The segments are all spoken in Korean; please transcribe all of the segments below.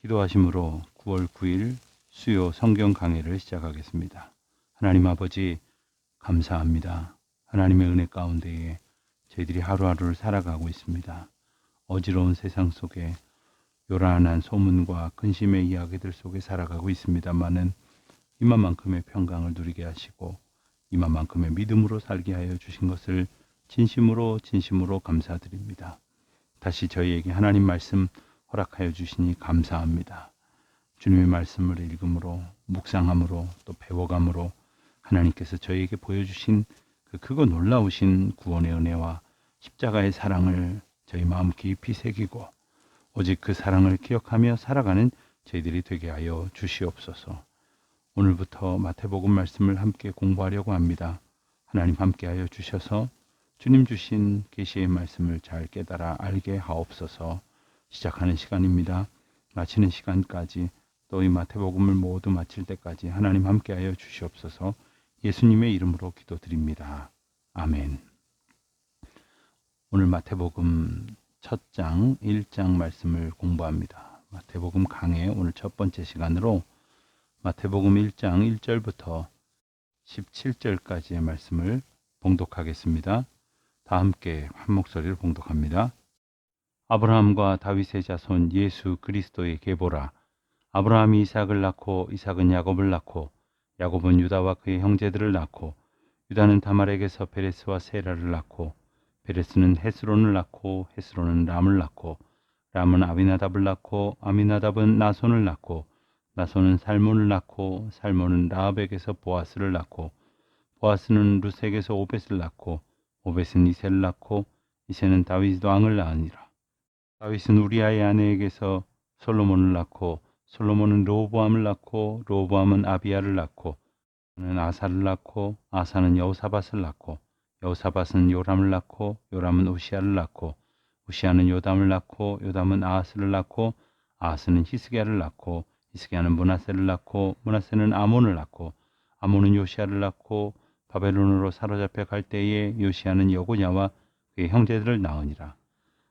기도하심으로 9월 9일 수요 성경 강해를 시작하겠습니다. 하나님 아버지 감사합니다. 하나님의 은혜 가운데에 저희들이 하루하루를 살아가고 있습니다. 어지러운 세상 속에 요란한 소문과 근심의 이야기들 속에 살아가고 있습니다마는 이만큼의 평강을 누리게 하시고 이만큼의 믿음으로 살게 하여 주신 것을 진심으로 감사드립니다. 다시 저희에게 하나님 말씀 허락하여 주시니 감사합니다. 주님의 말씀을 읽음으로 묵상함으로 또 배워감으로 하나님께서 저희에게 보여주신 그 크고 놀라우신 구원의 은혜와 십자가의 사랑을 저희 마음 깊이 새기고 오직 그 사랑을 기억하며 살아가는 저희들이 되게 하여 주시옵소서. 오늘부터 마태복음 말씀을 함께 공부하려고 합니다. 하나님 함께하여 주셔서 주님 주신 계시의 말씀을 잘 깨달아 알게 하옵소서. 시작하는 시간입니다. 마치는 시간까지 또 이 마태복음을 모두 마칠 때까지 하나님 함께하여 주시옵소서. 예수님의 이름으로 기도드립니다. 아멘. 오늘 마태복음 첫 장 1장 말씀을 공부합니다. 마태복음 강해 오늘 첫 번째 시간으로 마태복음 1장 1절부터 17절까지의 말씀을 봉독하겠습니다. 다 함께 한 목소리로 봉독합니다. 아브라함과 다윗의 자손 예수 그리스도의 계보라. 아브라함이 이삭을 낳고 이삭은 야곱을 낳고 야곱은 유다와 그의 형제들을 낳고 유다는 다말에게서 베레스와 세라를 낳고 베레스는 헤스론을 낳고 헤스론은 람을 낳고 람은 아미나답을 낳고 아미나답은 나손을 낳고 나손은 살몬을 낳고 살몬은 라합에게서 보아스를 낳고 보아스는 루sek에서 오벳을 낳고 오벳은 이새를 낳고 이새는 다윗 왕을 낳으니라. 다윗은 우리아의 아내에게서 솔로몬을 낳고 솔로몬은 르호보암을 낳고 르호보암은 아비야를 낳고 는 아사를 낳고 아사는 여호사밧을 낳고 여호사밧은 요람을 낳고 요람은 우시아를 낳고 우시아는 요담을 낳고 요담은 아하스를 낳고 아하스는 히스기야를 낳고 히스기야는 므낫세를 낳고 므낫세는 아몬을 낳고 아몬은 요시야를 낳고 바벨론으로 사로잡혀 갈 때에 요시야는 여고냐와 그의 형제들을 낳으니라.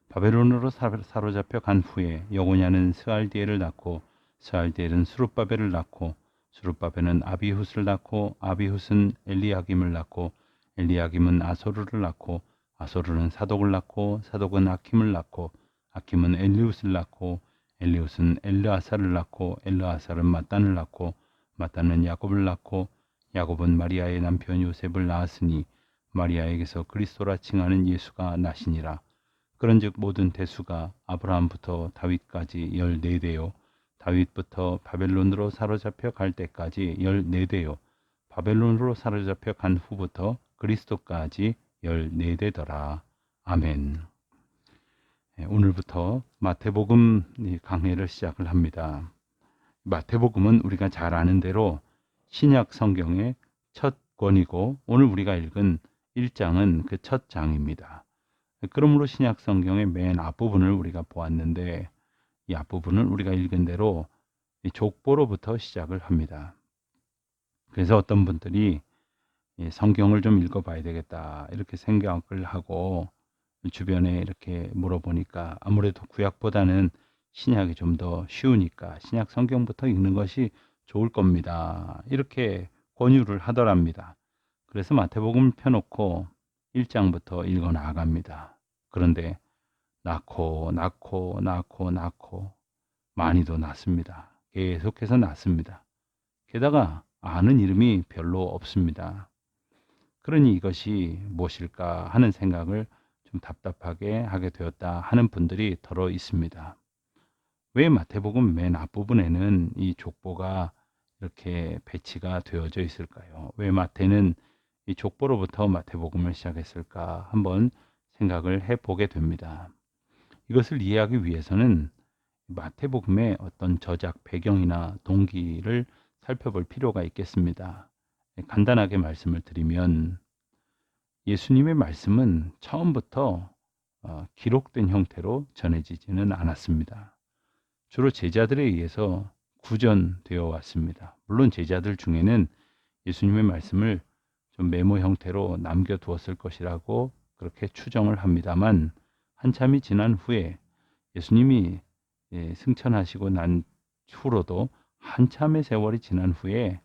바벨론으로 사로잡혀 간 후에 여고냐는 스알디엘을 낳고 스알디엘은 스룹바벨을 낳고 스룹바벨은 아비훗을 낳고 아비훗은 엘리야김을 낳고 엘리야김은 아소르를 낳고 아소르는 사독을 낳고 사독은 아킴을 낳고 아킴은 엘리훗을 낳고 엘리훗은 엘르아사를 낳고 엘르아사는 mat단을 낳고 mat단은 야곱을 낳고 야곱은 마리아의 남편 요셉을 낳았으니 마리아에게서 그리스도라 칭하는 예수가 나시니라. 그런즉 모든 대수가 아브라함부터 다윗까지 14대요 다윗부터 바벨론으로 사로잡혀 갈 때까지 14대요 바벨론으로 사로잡혀 간 후부터 그리스도까지 14대더라. 아멘. 오늘부터 마태복음 강해를 시작을 합니다. 마태복음은 우리가 잘 아는 대로 신약 성경의 첫 권이고 오늘 우리가 읽은 1장은 그 첫 장입니다. 그러므로 신약 성경의 맨 앞부분을 우리가 보았는데 이 앞부분은 우리가 읽은 대로 족보로부터 시작을 합니다. 그래서 어떤 분들이 성경을 좀 읽어봐야 되겠다 이렇게 생각을 하고 주변에 이렇게 물어보니까 아무래도 구약보다는 신약이 좀 더 쉬우니까 신약 성경부터 읽는 것이 좋을 겁니다. 이렇게 권유를 하더랍니다. 그래서 마태복음을 펴놓고 1장부터 읽어 나갑니다. 그런데 낳고 많이도 낳습니다. 계속해서 낳습니다. 게다가 아는 이름이 별로 없습니다. 그러니 이것이 무엇일까 하는 생각을 좀 답답하게 하게 되었다 하는 분들이 더러 있습니다. 왜 마태복음 맨 앞부분에는 이 족보가 이렇게 배치가 되어져 있을까요? 왜 마태는 이 족보로부터 마태복음을 시작했을까 한번 생각을 해보게 됩니다. 이것을 이해하기 위해서는 마태복음의 어떤 저작 배경이나 동기를 살펴볼 필요가 있겠습니다. 간단하게 말씀을 드리면 예수님의 말씀은 처음부터 기록된 형태로 전해지지는 않았습니다. 주로 제자들에 의해서 구전되어 왔습니다. 물론 제자들 중에는 예수님의 말씀을 좀 메모 형태로 남겨두었을 것이라고 그렇게 추정을 합니다만 한참이 지난 후에 예수님이 승천하시고 난 후로도 한참의 세월이 지난 후에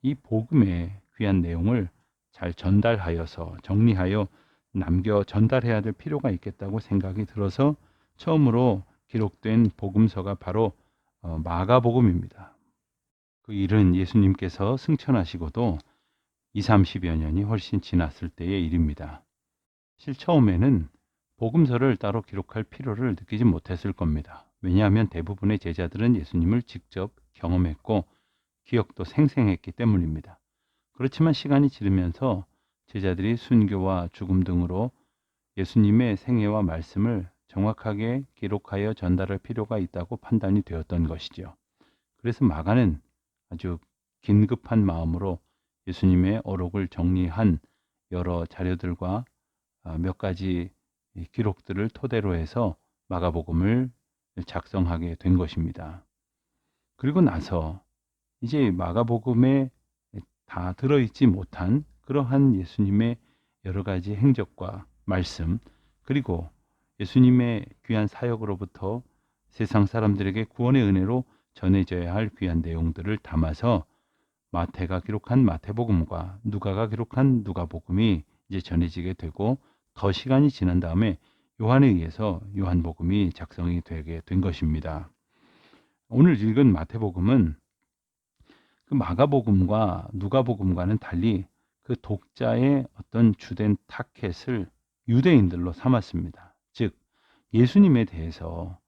이 복음의 귀한 내용을 잘 전달하여서 정리하여 남겨 전달해야 될 필요가 있겠다고 생각이 들어서 처음으로 기록된 복음서가 바로 마가복음입니다. 그 일은 예수님께서 승천하시고도 20, 30여 년이 훨씬 지났을 때의 일입니다. 실 처음에는 복음서를 따로 기록할 필요를 느끼지 못했을 겁니다. 왜냐하면 대부분의 제자들은 예수님을 직접 경험했고 기억도 생생했기 때문입니다. 그렇지만 시간이 지르면서 제자들이 순교와 죽음 등으로 예수님의 생애와 말씀을 정확하게 기록하여 전달할 필요가 있다고 판단이 되었던 것이죠. 그래서 마가는 아주 긴급한 마음으로 예수님의 어록을 정리한 여러 자료들과 몇 가지 기록들을 토대로 해서 마가복음을 작성하게 된 것입니다. 그리고 나서 이제 마가복음에 다 들어있지 못한 그러한 예수님의 여러 가지 행적과 말씀, 그리고 예수님의 귀한 사역으로부터 세상 사람들에게 구원의 은혜로 전해져야 할 귀한 내용들을 담아서 마태가 기록한 마태복음과 누가가 기록한 누가복음이 이제 전해지게 되고, 더 시간이 지난 다음에 요한에 의해서 요한복음이 작성이 되게 된 것입니다. 오늘 읽은 마태복음은 그 마가복음과 누가복음과는 달리 그 독자의 어떤 주된 타켓을 유대인들로 삼았습니다. 즉 예수님에 대해서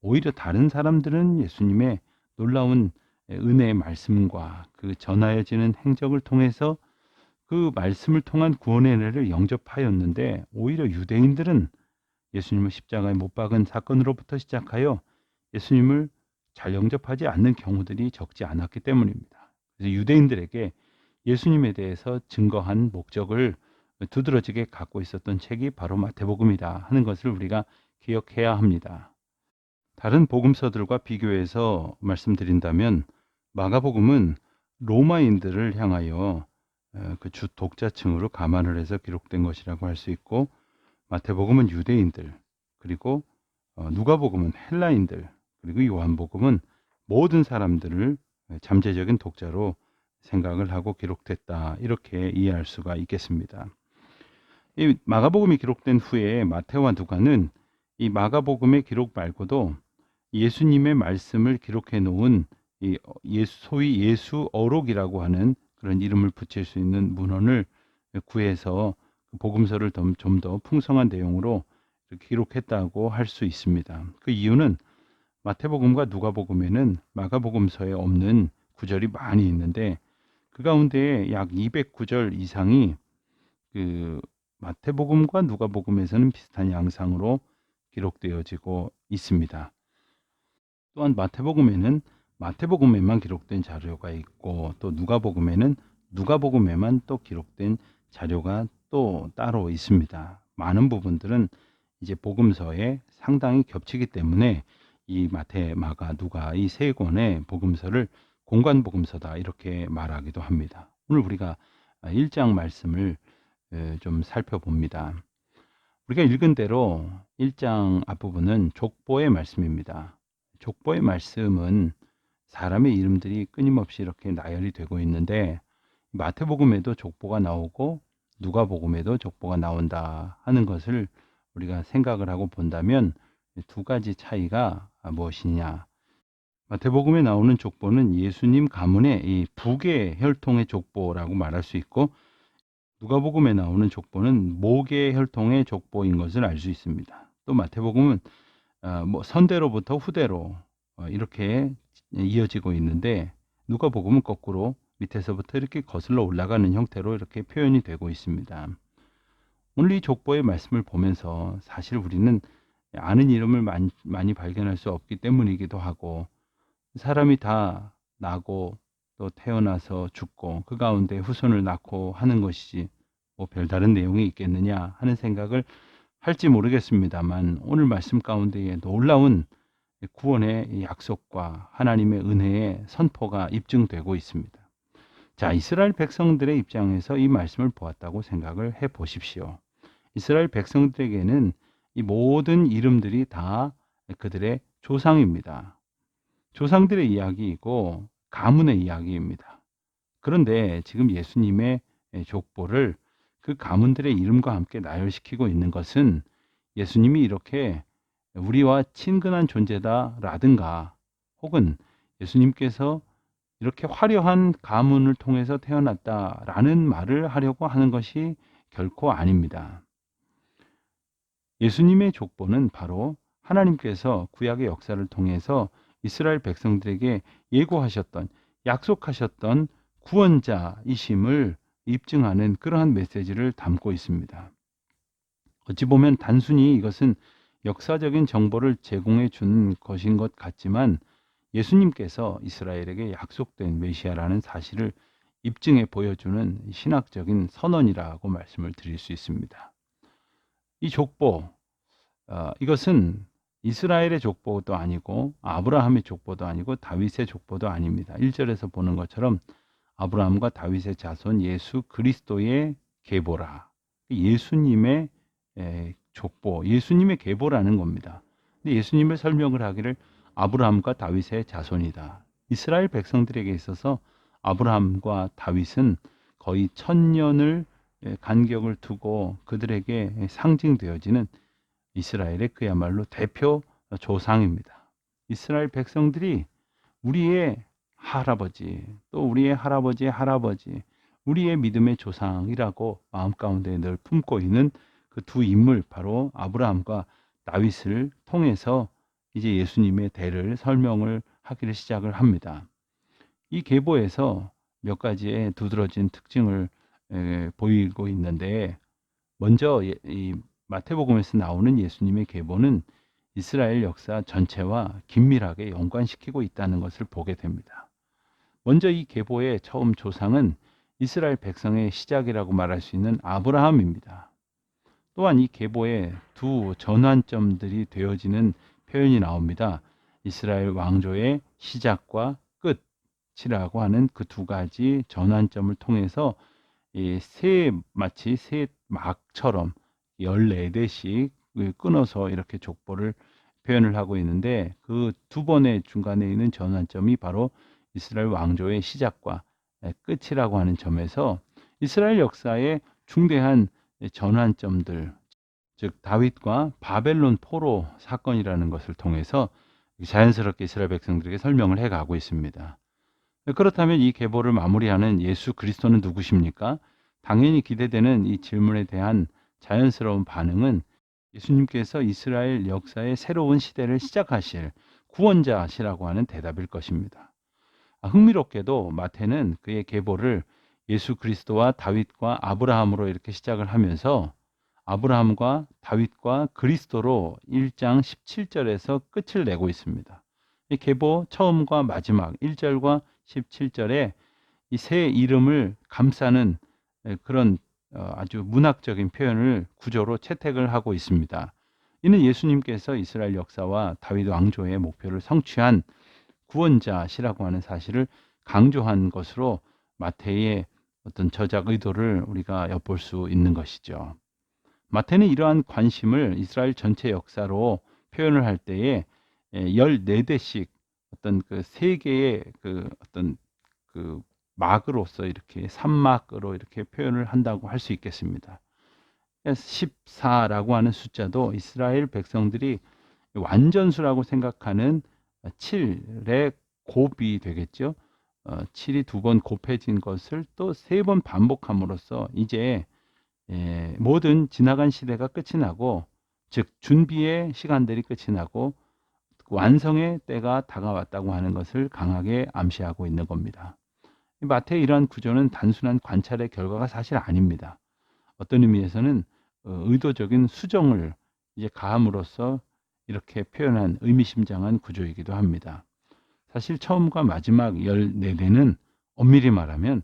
오히려 다른 사람들은 예수님의 놀라운 은혜의 말씀과 그 전하여지는 행적을 통해서 그 말씀을 통한 구원의 은혜를 영접하였는데, 오히려 유대인들은 예수님을 십자가에 못 박은 사건으로부터 시작하여 예수님을 잘 영접하지 않는 경우들이 적지 않았기 때문입니다. 그래서 유대인들에게 예수님에 대해서 증거한 목적을 두드러지게 갖고 있었던 책이 바로 마태복음이다 하는 것을 우리가 기억해야 합니다. 다른 복음서들과 비교해서 말씀드린다면 마가복음은 로마인들을 향하여 그 주 독자층으로 감안을 해서 기록된 것이라고 할 수 있고, 마태복음은 유대인들, 그리고 누가복음은 헬라인들, 그리고 요한복음은 모든 사람들을 잠재적인 독자로 생각을 하고 기록됐다, 이렇게 이해할 수가 있겠습니다. 이 마가복음이 기록된 후에 마태와 누가는 이 마가복음의 기록 말고도 예수님의 말씀을 기록해 놓은 소위 예수 어록이라고 하는 그런 이름을 붙일 수 있는 문헌을 구해서 복음서를 좀 더 풍성한 내용으로 기록했다고 할 수 있습니다. 그 이유는 마태복음과 누가복음에는 마가복음서에 없는 구절이 많이 있는데, 그 가운데 약 200구절 이상이 그 마태복음과 누가복음에서는 비슷한 양상으로 기록되어지고 있습니다. 또한 마태복음에는 마태복음에만 기록된 자료가 있고, 또 누가복음에는 누가복음에만 또 기록된 자료가 또 따로 있습니다. 많은 부분들은 이제 복음서에 상당히 겹치기 때문에 이 마태, 마가, 누가 이 세 권의 복음서를 공관 복음서다 이렇게 말하기도 합니다. 오늘 우리가 1장 말씀을 좀 살펴봅니다. 우리가 읽은 대로 1장 앞부분은 족보의 말씀입니다. 족보의 말씀은 사람의 이름들이 끊임없이 이렇게 나열이 되고 있는데, 마태복음에도 족보가 나오고 누가복음에도 족보가 나온다 하는 것을 우리가 생각을 하고 본다면 두 가지 차이가 무엇이냐. 마태복음에 나오는 족보는 예수님 가문의 이 북의 혈통의 족보라고 말할 수 있고, 누가복음에 나오는 족보는 목의 혈통의 족보인 것을 알 수 있습니다. 또 마태복음은 선대로부터 후대로 이렇게 이어지고 있는데, 누가복음은 거꾸로 밑에서부터 이렇게 거슬러 올라가는 형태로 이렇게 표현이 되고 있습니다. 오늘 이 족보의 말씀을 보면서 사실 우리는 아는 이름을 많이 발견할 수 없기 때문이기도 하고, 사람이 다 나고 또 태어나서 죽고 그 가운데 후손을 낳고 하는 것이지 뭐 별다른 내용이 있겠느냐 하는 생각을 할지 모르겠습니다만, 오늘 말씀 가운데에 놀라운 구원의 약속과 하나님의 은혜의 선포가 입증되고 있습니다. 자, 이스라엘 백성들의 입장에서 이 말씀을 보았다고 생각을 해 보십시오. 이스라엘 백성들에게는 이 모든 이름들이 다 그들의 조상입니다. 조상들의 이야기이고 가문의 이야기입니다. 그런데 지금 예수님의 족보를 그 가문들의 이름과 함께 나열시키고 있는 것은 예수님이 이렇게 우리와 친근한 존재다라든가 혹은 예수님께서 이렇게 화려한 가문을 통해서 태어났다라는 말을 하려고 하는 것이 결코 아닙니다. 예수님의 족보는 바로 하나님께서 구약의 역사를 통해서 이스라엘 백성들에게 예고하셨던, 약속하셨던 구원자이심을 입증하는 그러한 메시지를 담고 있습니다. 어찌 보면 단순히 이것은 역사적인 정보를 제공해 준 것인 것 같지만 예수님께서 이스라엘에게 약속된 메시아라는 사실을 입증해 보여주는 신학적인 선언이라고 말씀을 드릴 수 있습니다. 이 족보, 이것은 이스라엘의 족보도 아니고 아브라함의 족보도 아니고 다윗의 족보도 아닙니다. 1절에서 보는 것처럼 아브라함과 다윗의 자손 예수 그리스도의 계보라. 예수님의 족보, 예수님의 계보라는 겁니다. 근데 예수님을 설명을 하기를 아브라함과 다윗의 자손이다. 이스라엘 백성들에게 있어서 아브라함과 다윗은 거의 1000년을 간격을 두고 그들에게 상징되어지는 이스라엘의 그야말로 대표 조상입니다. 이스라엘 백성들이 우리의 할아버지, 또 우리의 할아버지의 할아버지, 우리의 믿음의 조상이라고 마음 가운데 늘 품고 있는 그 두 인물, 바로 아브라함과 다윗을 통해서 이제 예수님의 대를 설명을 하기를 시작을 합니다. 이 계보에서 몇 가지의 두드러진 특징을 보이고 있는데, 먼저 이 마태복음에서 나오는 예수님의 계보는 이스라엘 역사 전체와 긴밀하게 연관시키고 있다는 것을 보게 됩니다. 먼저 이 계보의 처음 조상은 이스라엘 백성의 시작이라고 말할 수 있는 아브라함입니다. 또한 이 계보에 두 전환점들이 되어지는 표현이 나옵니다. 이스라엘 왕조의 시작과 끝이라고 하는 그 두 가지 전환점을 통해서 마치 새 막처럼 14대씩 끊어서 이렇게 족보를 표현을 하고 있는데, 그 두 번의 중간에 있는 전환점이 바로 이스라엘 왕조의 시작과 끝이라고 하는 점에서 이스라엘 역사의 중대한 전환점들, 즉 다윗과 바벨론 포로 사건이라는 것을 통해서 자연스럽게 이스라엘 백성들에게 설명을 해가고 있습니다. 그렇다면 이 계보를 마무리하는 예수 그리스도는 누구십니까? 당연히 기대되는 이 질문에 대한 자연스러운 반응은 예수님께서 이스라엘 역사의 새로운 시대를 시작하실 구원자시라고 하는 대답일 것입니다. 흥미롭게도 마태는 그의 계보를 예수 그리스도와 다윗과 아브라함으로 이렇게 시작을 하면서 아브라함과 다윗과 그리스도로 1장 17절에서 끝을 내고 있습니다. 이 계보 처음과 마지막 1절과 17절에 이 세 이름을 감싸는 그런 아주 문학적인 표현을 구조로 채택을 하고 있습니다. 이는 예수님께서 이스라엘 역사와 다윗 왕조의 목표를 성취한 구원자시라고 하는 사실을 강조한 것으로 마태의 어떤 저작 의도를 우리가 엿볼 수 있는 것이죠. 마태는 이러한 관심을 이스라엘 전체 역사로 표현을 할 때에 14대씩 어떤 그 세 개의 그 어떤 그 막으로서 이렇게 삼막으로 이렇게 표현을 한다고 할 수 있겠습니다. 14라고 하는 숫자도 이스라엘 백성들이 완전수라고 생각하는 7의 곱이 되겠죠. 7이 두 번 곱해진 것을 또 세 번 반복함으로써 이제 모든 지나간 시대가 끝이 나고, 즉 준비의 시간들이 끝이 나고 완성의 때가 다가왔다고 하는 것을 강하게 암시하고 있는 겁니다. 마태의 이러한 구조는 단순한 관찰의 결과가 사실 아닙니다. 어떤 의미에서는 의도적인 수정을 이제 가함으로써 이렇게 표현한 의미심장한 구조이기도 합니다. 사실 처음과 마지막 14대는 엄밀히 말하면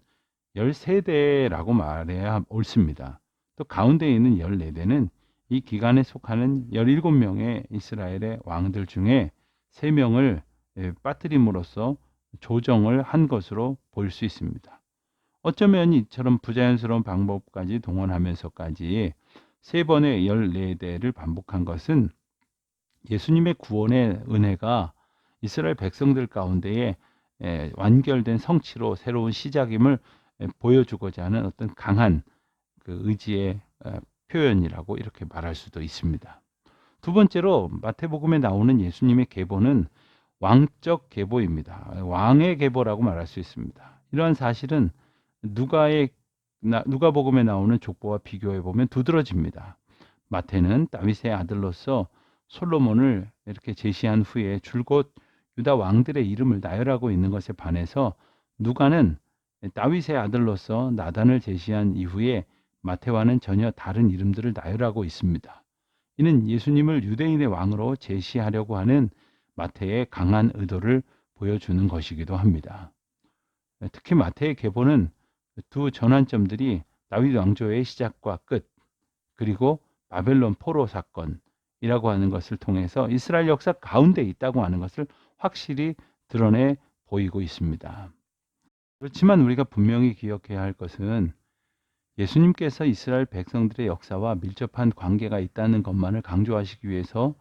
13대라고 말해야 옳습니다. 또 가운데 있는 14대는 이 기간에 속하는 17명의 이스라엘의 왕들 중에 3명을 빠뜨림으로써 조정을 한 것으로 볼 수 있습니다. 어쩌면 이처럼 부자연스러운 방법까지 동원하면서까지 3번의 14대를 반복한 것은 예수님의 구원의 은혜가 이스라엘 백성들 가운데에 완결된 성취로 새로운 시작임을 보여주고자 하는 어떤 강한 그 의지의 표현이라고 이렇게 말할 수도 있습니다. 두 번째로 마태복음에 나오는 예수님의 계보는 왕적 계보입니다. 왕의 계보라고 말할 수 있습니다. 이러한 사실은 누가복음에 나오는 족보와 비교해 보면 두드러집니다. 마태는 다윗의 아들로서 솔로몬을 이렇게 제시한 후에 줄곧 유다 왕들의 이름을 나열하고 있는 것에 반해서 누가는 다윗의 아들로서 나단을 제시한 이후에 마태와는 전혀 다른 이름들을 나열하고 있습니다. 이는 예수님을 유대인의 왕으로 제시하려고 하는 마태의 강한 의도를 보여주는 것이기도 합니다. 특히 마태의 계보는 두 전환점들이 다윗 왕조의 시작과 끝, 그리고 바벨론 포로 사건이라고 하는 것을 통해서 이스라엘 역사 가운데 있다고 하는 것을 확실히 드러내 보이고 있습니다. 그렇지만 우리가 분명히 기억해야 할 것은 예수님께서 이스라엘 백성들의 역사와 밀접한 관계가 있다는 것만을 강조하시기 위해서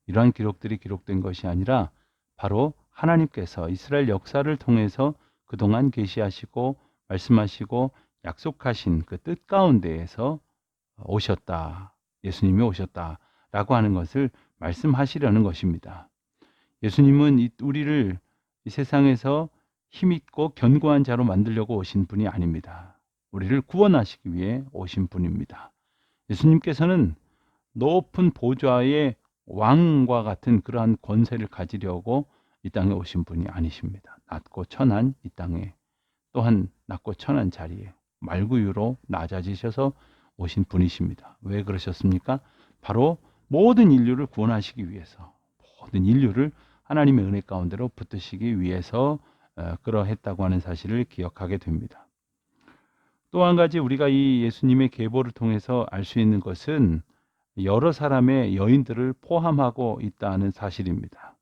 이러한 기록들이 기록된 것이 아니라 바로 하나님께서 이스라엘 역사를 통해서 그동안 계시하시고 말씀하시고 약속하신 그 뜻 가운데에서 오셨다. 예수님이 오셨다라고 하는 것을 말씀하시려는 것입니다. 예수님은 우리를 이 세상에서 힘있고 견고한 자로 만들려고 오신 분이 아닙니다. 우리를 구원하시기 위해 오신 분입니다. 예수님께서는 높은 보좌의 왕과 같은 그러한 권세를 가지려고 이 땅에 오신 분이 아니십니다. 낮고 천한 이 땅에, 또한 낮고 천한 자리에 말구유로 낮아지셔서 오신 분이십니다. 왜 그러셨습니까? 바로 모든 인류를 구원하시기 위해서, 모든 인류를 하나님의 은혜 가운데로 붙드시기 위해서 그러했다고 하는 사실을 기억하게 됩니다. 또 한 가지 우리가 이 예수님의 계보를 통해서 알 수 있는 것은 여러 사람의 여인들을 포함하고 있다는 사실입니다.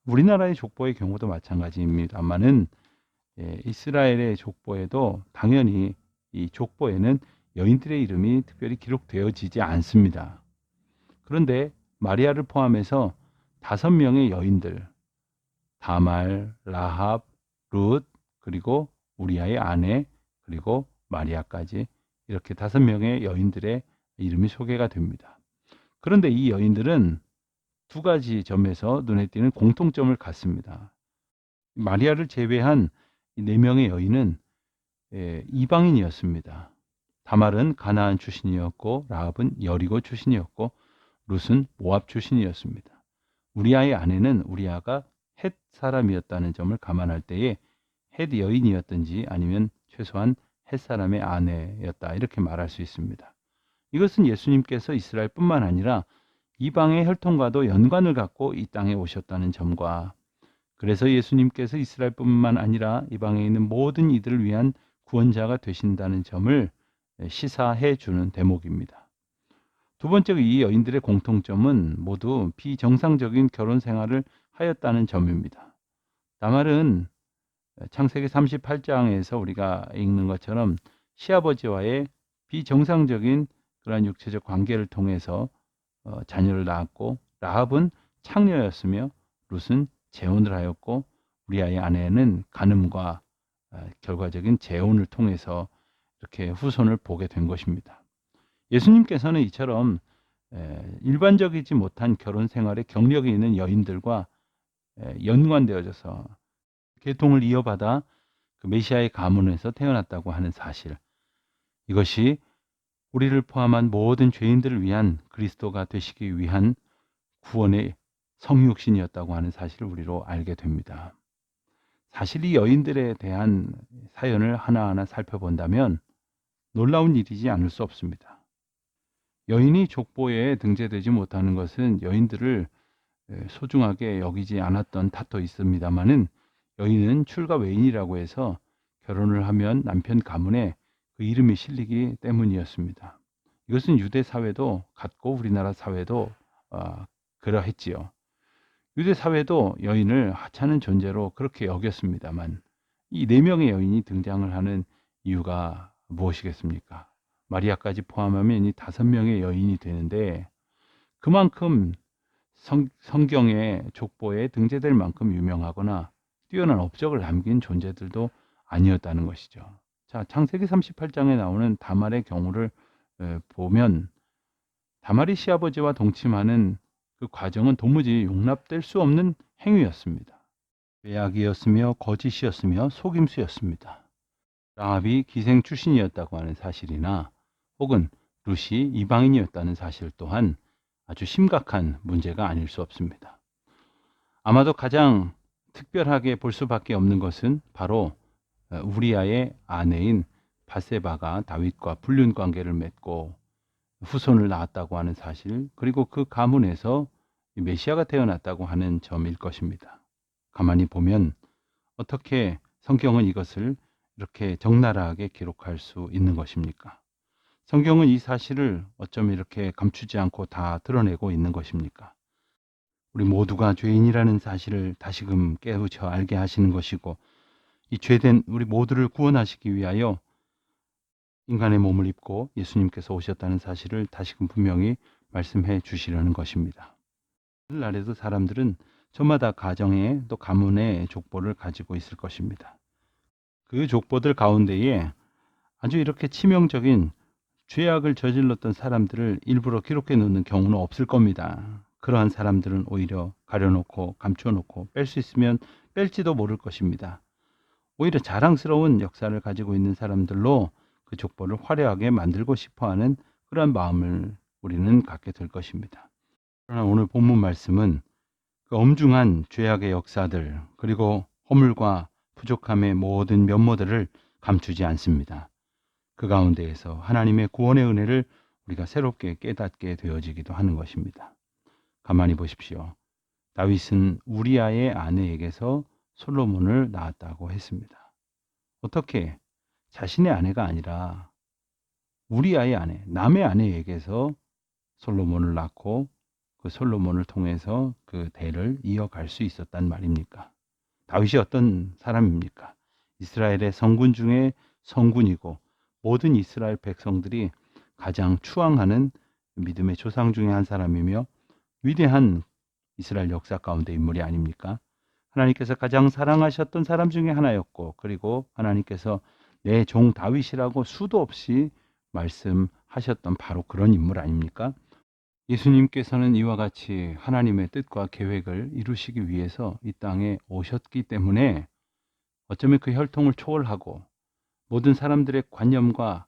우리나라의 족보의 경우도 마찬가지입니다만은 이스라엘의 족보에도 당연히 이 족보에는 여인들의 이름이 특별히 기록되어지지 않습니다. 그런데 마리아를 포함해서 5명의 여인들, 다말, 라합, 룻, 그리고 우리아의 아내, 그리고 마리아까지 이렇게 5명의 여인들의 이름이 소개가 됩니다. 그런데 이 여인들은 두 가지 점에서 눈에 띄는 공통점을 갖습니다. 마리아를 제외한 이 4명의 여인은 이방인이었습니다. 다말은 가나안 출신이었고, 라합은 여리고 출신이었고, 룻은 모압 출신이었습니다. 우리아의 아내는 우리아가 헷 사람이었다는 점을 감안할 때에 헷 여인이었든지 아니면 최소한 헷 사람의 아내였다, 이렇게 말할 수 있습니다. 이것은 예수님께서 이스라엘뿐만 아니라 이방의 혈통과도 연관을 갖고 이 땅에 오셨다는 점과, 그래서 예수님께서 이스라엘뿐만 아니라 이방에 있는 모든 이들을 위한 구원자가 되신다는 점을 시사해 주는 대목입니다. 두 번째로 이 여인들의 공통점은 모두 비정상적인 결혼 생활을 하였다는 점입니다. 다말은 창세기 38장에서 우리가 읽는 것처럼 시아버지와의 비정상적인 그러한 육체적 관계를 통해서 자녀를 낳았고, 라합은 창녀였으며 룻은 재혼을 하였고, 우리아의 아내는 간음과 결과적인 재혼을 통해서 이렇게 후손을 보게 된 것입니다. 예수님께서는 이처럼 일반적이지 못한 결혼 생활에 경력이 있는 여인들과 연관되어져서 계통을 이어받아 그 메시아의 가문에서 태어났다고 하는 사실, 이것이 우리를 포함한 모든 죄인들을 위한 그리스도가 되시기 위한 구원의 성육신이었다고 하는 사실을 우리로 알게 됩니다. 사실 이 여인들에 대한 사연을 하나하나 살펴본다면 놀라운 일이지 않을 수 없습니다. 여인이 족보에 등재되지 못하는 것은 여인들을 소중하게 여기지 않았던 탓도 있습니다만은, 여인은 출가 외인이라고 해서 결혼을 하면 남편 가문에 그 이름이 실리기 때문이었습니다. 이것은 유대 사회도 같고 우리나라 사회도 그러했지요. 유대 사회도 여인을 하찮은 존재로 그렇게 여겼습니다만, 이 4명의 여인이 등장을 하는 이유가 무엇이겠습니까? 마리아까지 포함하면 이 5명의 여인이 되는데, 그만큼 성경의 족보에 등재될 만큼 유명하거나 뛰어난 업적을 남긴 존재들도 아니었다는 것이죠. 자, 창세기 38장에 나오는 다말의 경우를 보면 다말이 시아버지와 동침하는 그 과정은 도무지 용납될 수 없는 행위였습니다. 죄악이었으며 거짓이었으며 속임수였습니다. 라합이 기생 출신이었다고 하는 사실이나 혹은 룻이 이방인이었다는 사실 또한 아주 심각한 문제가 아닐 수 없습니다. 아마도 가장 특별하게 볼 수밖에 없는 것은 바로 우리아의 아내인 바세바가 다윗과 불륜 관계를 맺고 후손을 낳았다고 하는 사실, 그리고 그 가문에서 메시아가 태어났다고 하는 점일 것입니다. 가만히 보면 어떻게 성경은 이것을 이렇게 적나라하게 기록할 수 있는 것입니까? 성경은 이 사실을 어쩜 이렇게 감추지 않고 다 드러내고 있는 것입니까? 우리 모두가 죄인이라는 사실을 다시금 깨우쳐 알게 하시는 것이고, 이 죄된 우리 모두를 구원하시기 위하여 인간의 몸을 입고 예수님께서 오셨다는 사실을 다시금 분명히 말씀해 주시려는 것입니다. 오늘날에도 사람들은 저마다 가정에 또 가문의 족보를 가지고 있을 것입니다. 그 족보들 가운데에 아주 이렇게 치명적인 죄악을 저질렀던 사람들을 일부러 기록해 놓는 경우는 없을 겁니다. 그러한 사람들은 오히려 가려놓고 감춰놓고 뺄 수 있으면 뺄지도 모를 것입니다. 오히려 자랑스러운 역사를 가지고 있는 사람들로 그 족보를 화려하게 만들고 싶어하는 그런 마음을 우리는 갖게 될 것입니다. 그러나 오늘 본문 말씀은 그 엄중한 죄악의 역사들, 그리고 허물과 부족함의 모든 면모들을 감추지 않습니다. 그 가운데에서 하나님의 구원의 은혜를 우리가 새롭게 깨닫게 되어지기도 하는 것입니다. 가만히 보십시오. 다윗은 우리아의 아내에게서 솔로몬을 낳았다고 했습니다. 어떻게 자신의 아내가 아니라 우리아의 아내, 남의 아내에게서 솔로몬을 낳고 그 솔로몬을 통해서 그 대를 이어갈 수 있었단 말입니까? 다윗이 어떤 사람입니까? 이스라엘의 성군 중에 성군이고 모든 이스라엘 백성들이 가장 추앙하는 믿음의 조상 중에 한 사람이며 위대한 이스라엘 역사 가운데 인물이 아닙니까? 하나님께서 가장 사랑하셨던 사람 중에 하나였고, 그리고 하나님께서 내 종 다윗이라고 수도 없이 말씀하셨던 바로 그런 인물 아닙니까? 예수님께서는 이와 같이 하나님의 뜻과 계획을 이루시기 위해서 이 땅에 오셨기 때문에 어쩌면 그 혈통을 초월하고 모든 사람들의 관념과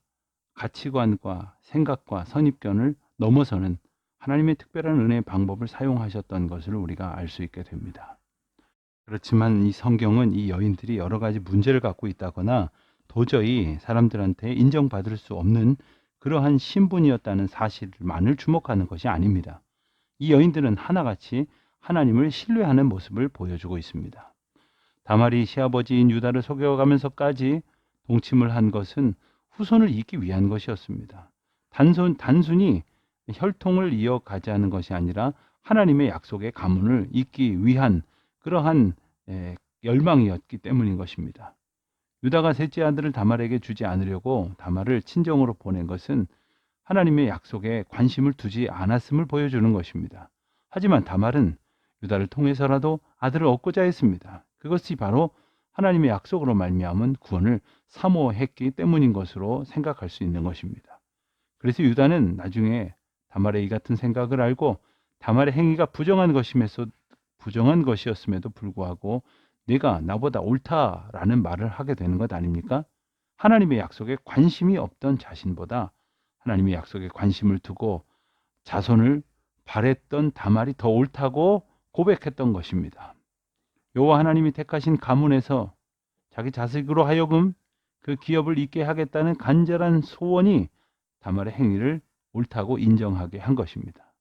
가치관과 생각과 선입견을 넘어서는 하나님의 특별한 은혜의 방법을 사용하셨던 것을 우리가 알 수 있게 됩니다. 그렇지만 이 성경은 이 여인들이 여러 가지 문제를 갖고 있다거나 도저히 사람들한테 인정받을 수 없는 그러한 신분이었다는 사실만을 주목하는 것이 아닙니다. 이 여인들은 하나같이 하나님을 신뢰하는 모습을 보여주고 있습니다. 다말이 시아버지인 유다를 속여가면서까지 동침을 한 것은 후손을 잇기 위한 것이었습니다. 단순히 혈통을 이어가자는 것이 아니라 하나님의 약속의 가문을 잇기 위한 그러한 열망이었기 때문인 것입니다. 유다가 셋째 아들을 다말에게 주지 않으려고 다말을 친정으로 보낸 것은 하나님의 약속에 관심을 두지 않았음을 보여주는 것입니다. 하지만 다말은 유다를 통해서라도 아들을 얻고자 했습니다. 그것이 바로 하나님의 약속으로 말미암은 구원을 사모했기 때문인 것으로 생각할 수 있는 것입니다. 그래서 유다는 나중에 다말의 이 같은 생각을 알고 다말의 행위가 부정한 것이었음에도 불구하고 내가 나보다 옳다라는 말을 하게 되는 것 아닙니까? 하나님의 약속에 관심이 없던 자신보다 하나님의 약속에 관심을 두고 자손을 바랬던 다말이 더 옳다고 고백했던 것입니다. 여호와 하나님이 택하신 가문에서 자기 자식으로 하여금 그 기업을 잇게 하겠다는 간절한 소원이 다말의 행위를 옳다고 인정하게 한 것입니다.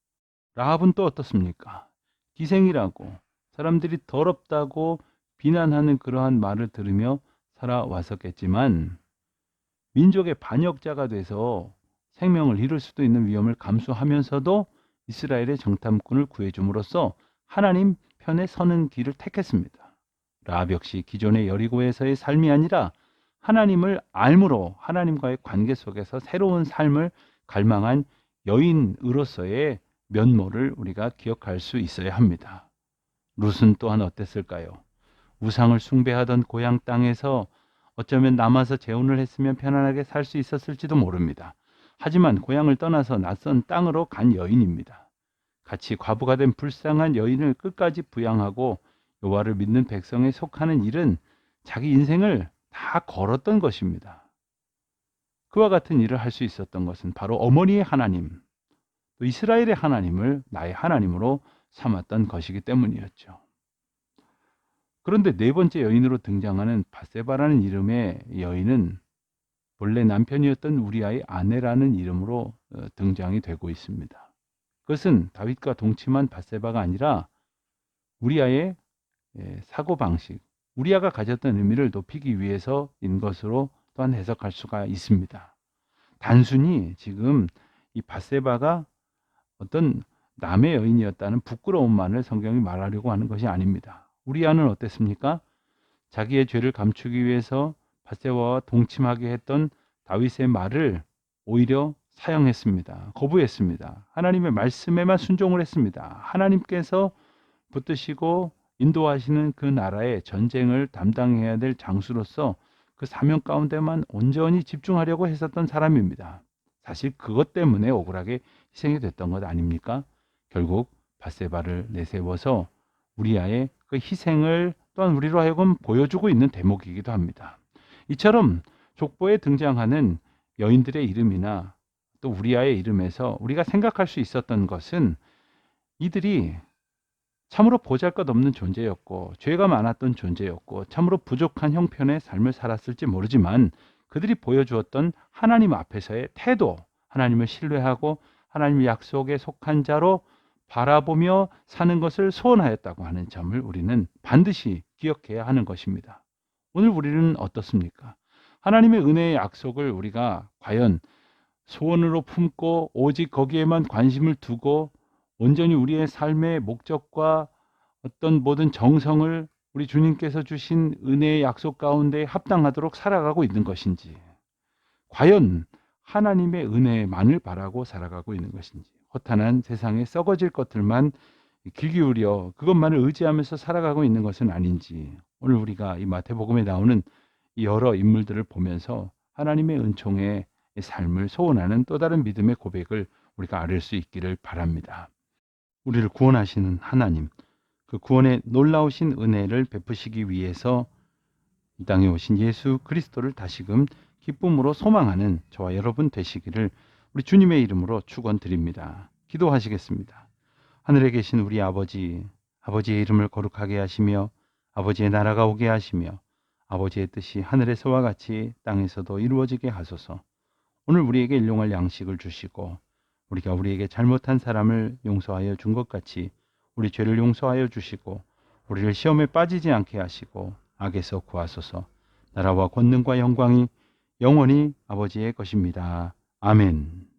라합은 또 어떻습니까? 기생이라고 사람들이 더럽다고 비난하는 그러한 말을 들으며 살아왔었겠지만 민족의 반역자가 돼서 생명을 잃을 수도 있는 위험을 감수하면서도 이스라엘의 정탐꾼을 구해줌으로써 하나님 편에 서는 길을 택했습니다. 라합 역시 기존의 여리고에서의 삶이 아니라 하나님을 알므로 하나님과의 관계 속에서 새로운 삶을 갈망한 여인으로서의 면모를 우리가 기억할 수 있어야 합니다. 룻은 또한 어땠을까요? 우상을 숭배하던 고향 땅에서 어쩌면 남아서 재혼을 했으면 편안하게 살 수 있었을지도 모릅니다. 하지만 고향을 떠나서 낯선 땅으로 간 여인입니다. 같이 과부가 된 불쌍한 여인을 끝까지 부양하고 여호와를 믿는 백성에 속하는 일은 자기 인생을 다 걸었던 것입니다. 그와 같은 일을 할 수 있었던 것은 바로 어머니의 하나님, 또 이스라엘의 하나님을 나의 하나님으로 삼았던 것이기 때문이었죠. 그런데 네 번째 여인으로 등장하는 바세바라는 이름의 여인은 본래 남편이었던 우리아의 아내라는 이름으로 등장이 되고 있습니다. 그것은 다윗과 동침한 바세바가 아니라 우리아의 사고방식, 우리아가 가졌던 의미를 높이기 위해서인 것으로 또한 해석할 수가 있습니다. 단순히 지금 이 바세바가 어떤 남의 여인이었다는 부끄러움만을 성경이 말하려고 하는 것이 아닙니다. 우리아는 어땠습니까? 자기의 죄를 감추기 위해서 바세바와 동침하게 했던 다윗의 말을 오히려 사용했습니다. 거부했습니다. 하나님의 말씀에만 순종을 했습니다. 하나님께서 붙드시고 인도하시는 그 나라의 전쟁을 담당해야 될 장수로서 그 사명 가운데만 온전히 집중하려고 했었던 사람입니다. 사실 그것 때문에 억울하게 희생이 됐던 것 아닙니까? 결국 바세바를 내세워서 우리아의 그 희생을 또한 우리로 하여금 보여주고 있는 대목이기도 합니다. 이처럼 족보에 등장하는 여인들의 이름이나 또 우리아의 이름에서 우리가 생각할 수 있었던 것은 이들이 참으로 보잘것없는 존재였고 죄가 많았던 존재였고 참으로 부족한 형편의 삶을 살았을지 모르지만 그들이 보여주었던 하나님 앞에서의 태도, 하나님을 신뢰하고 하나님의 약속에 속한 자로 바라보며 사는 것을 소원하였다고 하는 점을 우리는 반드시 기억해야 하는 것입니다. 오늘 우리는 어떻습니까? 하나님의 은혜의 약속을 우리가 과연 소원으로 품고 오직 거기에만 관심을 두고 온전히 우리의 삶의 목적과 어떤 모든 정성을 우리 주님께서 주신 은혜의 약속 가운데 합당하도록 살아가고 있는 것인지, 과연 하나님의 은혜만을 바라고 살아가고 있는 것인지, 허탄한 세상에 썩어질 것들만 귀 기울여 그것만을 의지하면서 살아가고 있는 것은 아닌지, 오늘 우리가 이 마태복음에 나오는 이 여러 인물들을 보면서 하나님의 은총의 삶을 소원하는 또 다른 믿음의 고백을 우리가 알을 수 있기를 바랍니다. 우리를 구원하시는 하나님, 그 구원의 놀라우신 은혜를 베푸시기 위해서 이 땅에 오신 예수 그리스도를 다시금 기쁨으로 소망하는 저와 여러분 되시기를 우리 주님의 이름으로 축원드립니다. 기도하시겠습니다. 하늘에 계신 우리 아버지, 아버지의 이름을 거룩하게 하시며 아버지의 나라가 오게 하시며 아버지의 뜻이 하늘에서와 같이 땅에서도 이루어지게 하소서. 오늘 우리에게 일용할 양식을 주시고 우리가 우리에게 잘못한 사람을 용서하여 준 것 같이 우리 죄를 용서하여 주시고 우리를 시험에 빠지지 않게 하시고 악에서 구하소서. 나라와 권능과 영광이 영원히 아버지의 것입니다. 아멘.